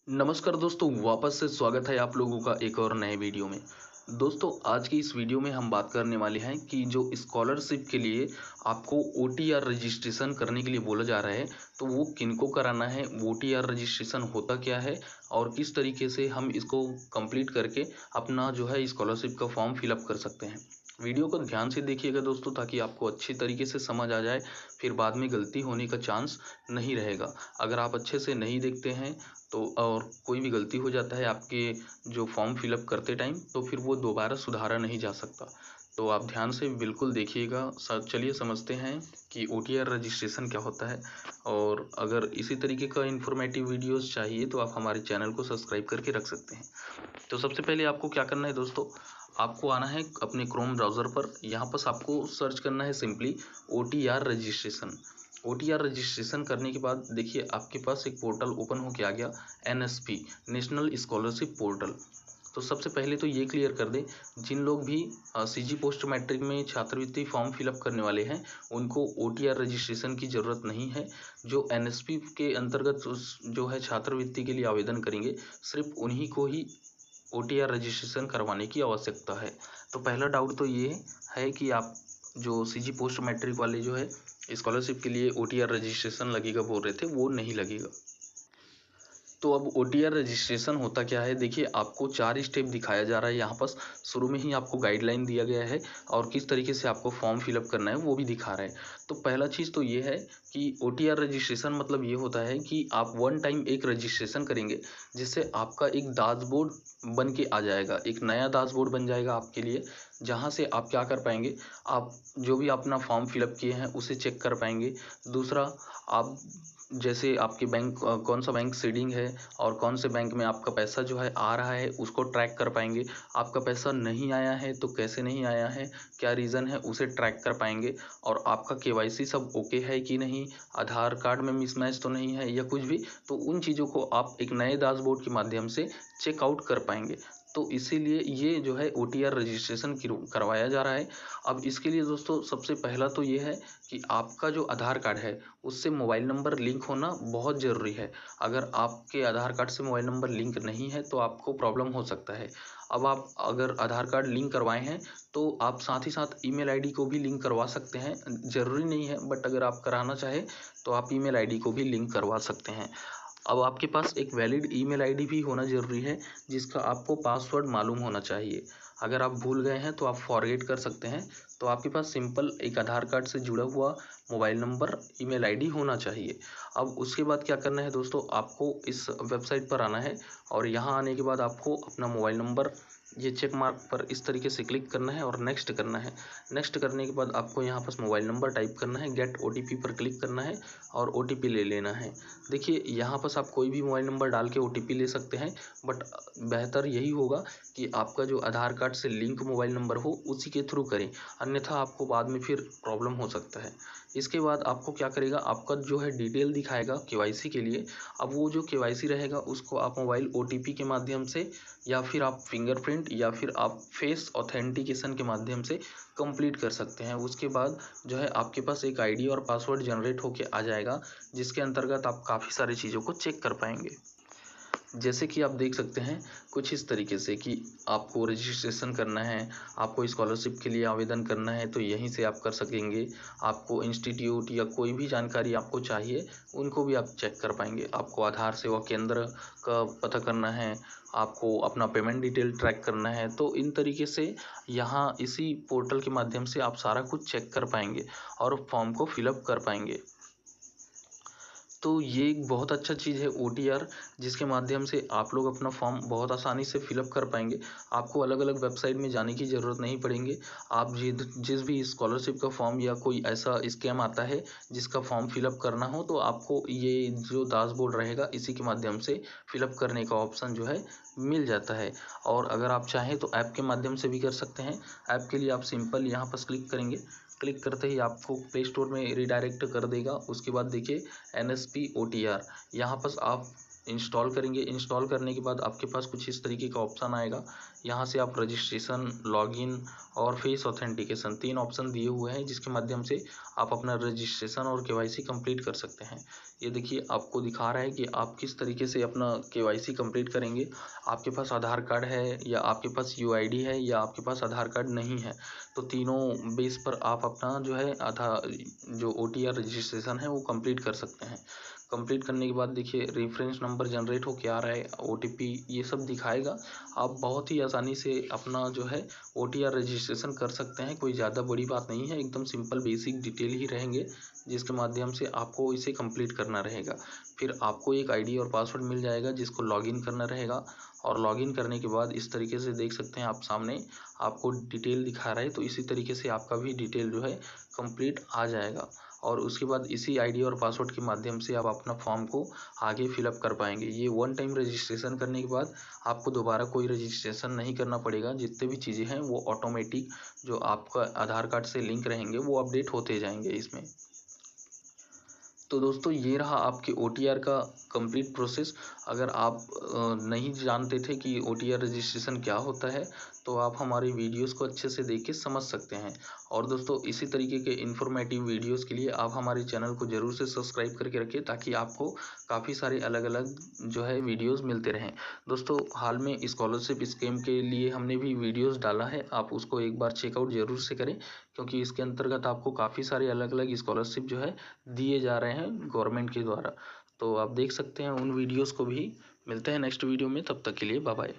नमस्कार दोस्तों, वापस से स्वागत है आप लोगों का एक और नए वीडियो में। दोस्तों, आज की इस वीडियो में हम बात करने वाले हैं कि जो स्कॉलरशिप के लिए आपको ओटीआर रजिस्ट्रेशन करने के लिए बोला जा रहा है, तो वो किनको कराना है, ओटीआर रजिस्ट्रेशन होता क्या है और किस तरीके से हम इसको कंप्लीट करके अपना जो है स्कॉलरशिप का फॉर्म फिलअप कर सकते हैं। वीडियो को ध्यान से देखिएगा दोस्तों, ताकि आपको अच्छी तरीके से समझ आ जाए, फिर बाद में गलती होने का चांस नहीं रहेगा। अगर आप अच्छे से नहीं देखते हैं तो और कोई भी गलती हो जाता है आपके जो फॉर्म फिलअप करते टाइम, तो फिर वो दोबारा सुधारा नहीं जा सकता। तो आप ध्यान से बिल्कुल देखिएगा। चलिए समझते हैं कि ओटीआर रजिस्ट्रेशन क्या होता है। और अगर इसी तरीके का इन्फॉर्मेटिव वीडियोस चाहिए तो आप हमारे चैनल को सब्सक्राइब करके रख सकते हैं। तो सबसे पहले आपको क्या करना है दोस्तों, आपको आना है अपने क्रोम ब्राउज़र पर। यहाँ पर आपको सर्च करना है simply OTR registration. OTR registration करने के बाद देखिए आपके पास एक पोर्टल ओपन होके आ गया, एनएसपी नेशनल स्कॉलरशिप पोर्टल। तो सबसे पहले तो ये क्लियर कर दें, जिन लोग भी सीजी पोस्ट मैट्रिक में छात्रवृत्ति फॉर्म फिलअप करने वाले हैं उनको ओटीआर रजिस्ट्रेशन की ज़रूरत नहीं है। जो एनएसपी के अंतर्गत जो है छात्रवृत्ति के लिए आवेदन करेंगे, सिर्फ उन्हीं को ही ओटीआर रजिस्ट्रेशन करवाने की आवश्यकता है। तो पहला डाउट तो ये है कि आप जो सीजी पोस्ट मैट्रिक वाले जो है स्कॉलरशिप के लिए ओटीआर रजिस्ट्रेशन लगेगा बोल रहे थे, वो नहीं लगेगा। तो अब ओटीआर रजिस्ट्रेशन होता क्या है, देखिए आपको 4 स्टेप दिखाया जा रहा है यहाँ पर। शुरू में ही आपको गाइडलाइन दिया गया है और किस तरीके से आपको फॉर्म फिलअप करना है वो भी दिखा रहा है। तो पहला चीज़ तो ये है कि ओटीआर रजिस्ट्रेशन मतलब ये होता है कि आप वन टाइम एक रजिस्ट्रेशन करेंगे, जिससे आपका एक डैशबोर्ड बन के आ जाएगा, एक नया डैशबोर्ड बन जाएगा आपके लिए, जहाँ से आप क्या कर पाएंगे, आप जो भी अपना फॉर्म फिलअप किए हैं उसे चेक कर पाएंगे। दूसरा, आप जैसे आपके बैंक कौन सा बैंक सीडिंग है और कौन से बैंक में आपका पैसा जो है आ रहा है उसको ट्रैक कर पाएंगे। आपका पैसा नहीं आया है तो कैसे नहीं आया है, क्या रीज़न है, उसे ट्रैक कर पाएंगे। और आपका केवाईसी सब ओके है कि नहीं, आधार कार्ड में मिसमैच तो नहीं है या कुछ भी, तो उन चीज़ों को आप एक नए डैशबोर्ड के माध्यम से चेकआउट कर पाएंगे। तो इसीलिए ये जो है ओटीआर रजिस्ट्रेशन करवाया जा रहा है। अब इसके लिए दोस्तों सबसे पहला तो ये है कि आपका जो आधार कार्ड है उससे मोबाइल नंबर लिंक होना बहुत ज़रूरी है। अगर आपके आधार कार्ड से मोबाइल नंबर लिंक नहीं है तो आपको प्रॉब्लम हो सकता है। अब आप अगर आधार कार्ड लिंक करवाए हैं तो आप साथ ही साथ ईमेल आईडी को भी लिंक करवा सकते हैं। ज़रूरी नहीं है, बट अगर आप कराना चाहें तो आप ईमेल आईडी को भी लिंक करवा सकते हैं। अब आपके पास एक वैलिड ईमेल आईडी भी होना ज़रूरी है, जिसका आपको पासवर्ड मालूम होना चाहिए। अगर आप भूल गए हैं तो आप फॉरगेट कर सकते हैं। तो आपके पास सिंपल एक आधार कार्ड से जुड़ा हुआ मोबाइल नंबर, ईमेल आईडी होना चाहिए। अब उसके बाद क्या करना है दोस्तों, आपको इस वेबसाइट पर आना है और यहाँ आने के बाद आपको अपना मोबाइल नंबर ये चेक मार्क पर इस तरीके से क्लिक करना है और नेक्स्ट करना है। नेक्स्ट करने के बाद आपको यहाँ पर मोबाइल नंबर टाइप करना है, गेट ओटीपी पर क्लिक करना है और ओटीपी ले लेना है। देखिए यहाँ पर आप कोई भी मोबाइल नंबर डाल के ओटीपी ले सकते हैं, बट बेहतर यही होगा कि आपका जो आधार कार्ड से लिंक मोबाइल नंबर हो उसी के थ्रू करें, अन्यथा आपको बाद में फिर प्रॉब्लम हो सकता है। इसके बाद आपको क्या करेगा, आपका जो है डिटेल दिखाएगा केवाईसी के लिए। अब वो जो केवाईसी रहेगा उसको आप मोबाइल ओटीपी के माध्यम से या फिर आप फिंगरप्रिंट या फिर आप फेस ऑथेंटिकेशन के माध्यम से कंप्लीट कर सकते हैं। उसके बाद जो है आपके पास एक आईडी और पासवर्ड जनरेट होके आ जाएगा, जिसके अंतर्गत आप काफ़ी सारी चीज़ों को चेक कर पाएंगे। जैसे कि आप देख सकते हैं कुछ इस तरीके से कि आपको रजिस्ट्रेशन करना है, आपको स्कॉलरशिप के लिए आवेदन करना है तो यहीं से आप कर सकेंगे। आपको इंस्टीट्यूट या कोई भी जानकारी आपको चाहिए उनको भी आप चेक कर पाएंगे। आपको आधार सेवा केंद्र का पता करना है, आपको अपना पेमेंट डिटेल ट्रैक करना है, तो इन तरीके से यहाँ इसी पोर्टल के माध्यम से आप सारा कुछ चेक कर पाएंगे और फॉर्म को फिलअप कर पाएंगे। तो ये एक बहुत अच्छा चीज़ है ओटीआर, जिसके माध्यम से आप लोग अपना फॉर्म बहुत आसानी से फिलअप कर पाएंगे। आपको अलग अलग वेबसाइट में जाने की ज़रूरत नहीं पड़ेंगे। आप जिस भी स्कॉलरशिप का फॉर्म या कोई ऐसा स्कीम आता है जिसका फॉर्म फिलअप करना हो, तो आपको ये जो डैशबोर्ड रहेगा इसी के माध्यम से फिलअप करने का ऑप्शन जो है मिल जाता है। और अगर आप चाहें तो ऐप के माध्यम से भी कर सकते हैं। ऐप के लिए आप सिंपल यहाँ पर क्लिक करेंगे, क्लिक करते ही आपको प्ले स्टोर में रिडायरेक्ट कर देगा। उसके बाद देखिए एनएसपी ओटीआर, यहाँ पर आप इंस्टॉल करेंगे। इंस्टॉल करने के बाद आपके पास कुछ इस तरीके का ऑप्शन आएगा। यहाँ से आप रजिस्ट्रेशन, लॉगिन और फेस ऑथेंटिकेशन 3 ऑप्शन दिए हुए हैं, जिसके माध्यम से आप अपना रजिस्ट्रेशन और केवाईसी कंप्लीट कर सकते हैं। ये देखिए आपको दिखा रहा है कि आप किस तरीके से अपना केवाईसी कंप्लीट करेंगे। आपके पास आधार कार्ड है या आपके पास यूआईडी है या आपके पास आधार कार्ड नहीं है, तो तीनों बेस पर आप अपना जो है जो ओटीआर रजिस्ट्रेशन है वो कंप्लीट कर सकते हैं। कंप्लीट करने के बाद देखिए रेफरेंस नंबर जनरेट होके आ रहा है, ओटीपी ये सब दिखाएगा। आप बहुत ही आसानी से अपना जो है ओटीआर रजिस्ट्रेशन कर सकते हैं। कोई ज़्यादा बड़ी बात नहीं है, एकदम सिंपल बेसिक डिटेल ही रहेंगे, जिसके माध्यम से आपको इसे कंप्लीट करना रहेगा। फिर आपको एक आईडी और पासवर्ड मिल जाएगा, जिसको लॉगिन करना रहेगा। और लॉगिन करने के बाद इस तरीके से देख सकते हैं आप सामने आपको डिटेल दिखा रहा है, तो इसी तरीके से आपका भी डिटेल जो है कंप्लीट आ जाएगा। और उसके बाद इसी आईडी और पासवर्ड के माध्यम से आप अपना फॉर्म को आगे फिलअप कर पाएंगे। ये वन टाइम रजिस्ट्रेशन करने के बाद आपको दोबारा कोई रजिस्ट्रेशन नहीं करना पड़ेगा। जितने भी चीज़ें हैं वो ऑटोमेटिक जो आपका आधार कार्ड से लिंक रहेंगे वो अपडेट होते जाएंगे इसमें। तो दोस्तों ये रहा आपके ओटीआर का कंप्लीट प्रोसेस। अगर आप नहीं जानते थे कि ओटीआर रजिस्ट्रेशन क्या होता है, तो आप हमारी वीडियोस को अच्छे से देख के समझ सकते हैं। और दोस्तों इसी तरीके के इन्फॉर्मेटिव वीडियोस के लिए आप हमारे चैनल को ज़रूर से सब्सक्राइब करके रखें, ताकि आपको काफ़ी सारे अलग अलग जो है वीडियोस मिलते रहें। दोस्तों हाल में स्कॉलरशिप स्कीम के लिए हमने भी वीडियोस डाला है, आप उसको एक बार चेकआउट ज़रूर से करें, क्योंकि इसके अंतर्गत आपको काफ़ी सारे अलग अलग स्कॉलरशिप जो है दिए जा रहे हैं गवर्नमेंट के द्वारा। तो आप देख सकते हैं उन वीडियोस को भी। मिलते हैं नेक्स्ट वीडियो में, तब तक के लिए बाय बाय।